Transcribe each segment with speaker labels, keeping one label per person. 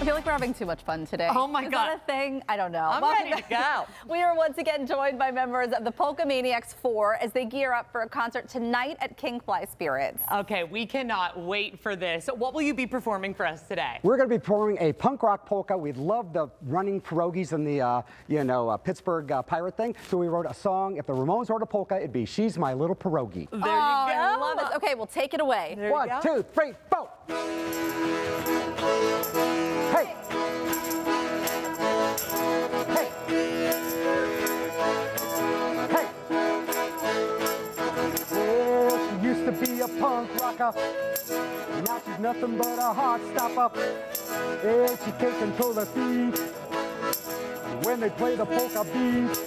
Speaker 1: I feel like we're having too much fun today.
Speaker 2: Oh my God.
Speaker 1: Is that a thing? I don't know.
Speaker 2: I'm ready to go.
Speaker 1: We are once again joined by members of the Polkamaniacs 4 as they gear up for a concert tonight at Kingfly Spirits.
Speaker 2: Okay, we cannot wait for this. What will you be performing for us today?
Speaker 3: We're going to be performing a punk rock polka. We love the running pierogies and the Pittsburgh pirate thing. So we wrote a song. If the Ramones wrote a polka, it'd be "She's My Little Pierogi."
Speaker 2: There you go.
Speaker 1: I love it. Okay, well, take it away.
Speaker 2: There you
Speaker 3: 1,
Speaker 2: go.
Speaker 3: 2, 3, 4. Hey. Hey. Hey. Well, she used to be a punk rocker. Now she's nothing but a heart stopper. And she can't control her feet when they play the polka beat.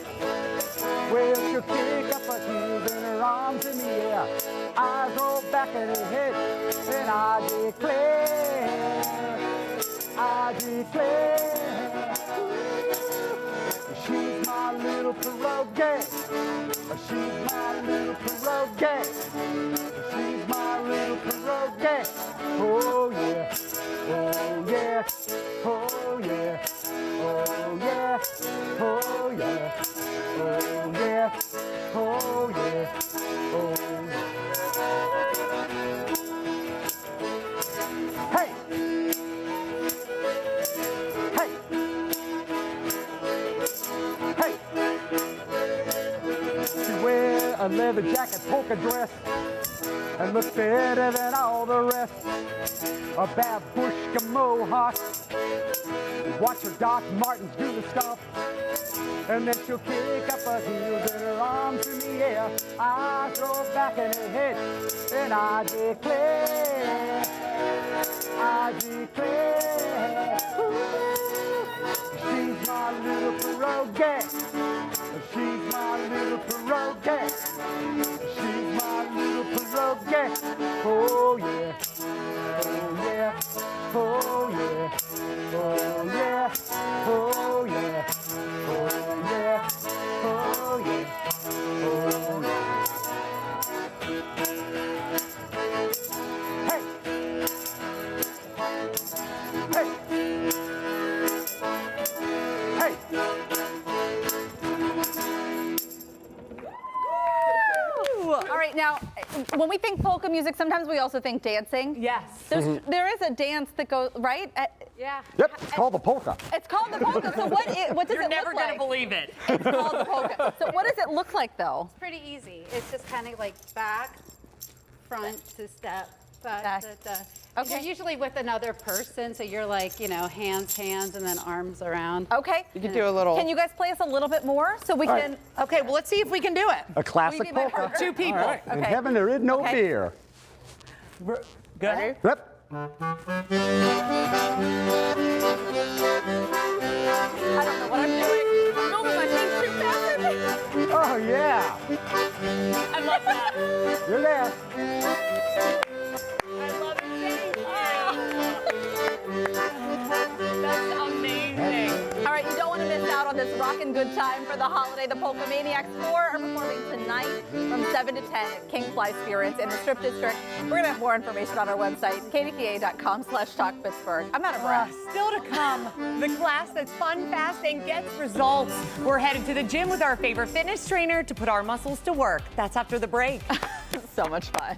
Speaker 3: Well, she'll kick up her heels and her arms in the air. Eyes roll back in her head, and I declare, she's my little pierogi. She's my little pierogi. She's my little pierogi. Oh yeah, oh yeah, oh yeah, oh yeah, oh yeah, oh yeah, oh yeah, oh yeah. Hey! Hey! Hey! She wear a leather jacket, polka dress, and looks better than all the rest. A babushka mohawk. Watch her Doc Martens do the stomp. And then she'll kick up her heels and her arms in the air. Eyes roll back in her head. And I declare, ooh, she's my little pierogi. She's my little pierogi. She's my little pierogi. Oh yeah, oh yeah, oh yeah, oh yeah, oh yeah, oh yeah, oh yeah, oh yeah. Hey, hey, hey.
Speaker 1: All right, now, when we think polka music, sometimes we also think dancing.
Speaker 2: Yes.
Speaker 1: There is a dance that goes, right?
Speaker 2: Yeah.
Speaker 3: Yep, it's called the polka.
Speaker 1: It's called the polka. So what does
Speaker 2: You're
Speaker 1: it
Speaker 2: never
Speaker 1: look
Speaker 2: going
Speaker 1: like?
Speaker 2: to believe it.
Speaker 1: It's called the polka. So what does it look like, though?
Speaker 4: It's pretty easy. It's just kind of like back, front to step.
Speaker 1: Back.
Speaker 4: Okay. You're usually with another person, so you're like, you know, hands, and then arms around.
Speaker 1: Okay.
Speaker 2: You can do a little.
Speaker 1: Can you guys play us a little bit more so we can?
Speaker 2: Okay, well, let's see if we can do it.
Speaker 3: A classic
Speaker 1: Will you be my
Speaker 3: polka.
Speaker 1: partner?
Speaker 2: Two people.
Speaker 3: All right. In
Speaker 1: Okay.
Speaker 3: heaven there is no
Speaker 1: Okay.
Speaker 3: fear.
Speaker 2: Good.
Speaker 3: Yep.
Speaker 1: I don't know what I'm doing. I'm moving my feet too fast.
Speaker 3: Oh yeah.
Speaker 2: I love that.
Speaker 3: You're there.
Speaker 2: I love it. That's amazing.
Speaker 1: All right, you don't want to miss out on this rockin' good time for the holiday. The Polkamaniacs 4 are performing tonight from 7 to 10 at Kingfly Spirits in the Strip District. We're going to have more information on our website, kdka.com/Talk Pittsburgh. I'm out of breath.
Speaker 2: Still to come, the class that's fun, fast, and gets results. We're headed to the gym with our favorite fitness trainer to put our muscles to work. That's after the break.
Speaker 1: So much fun.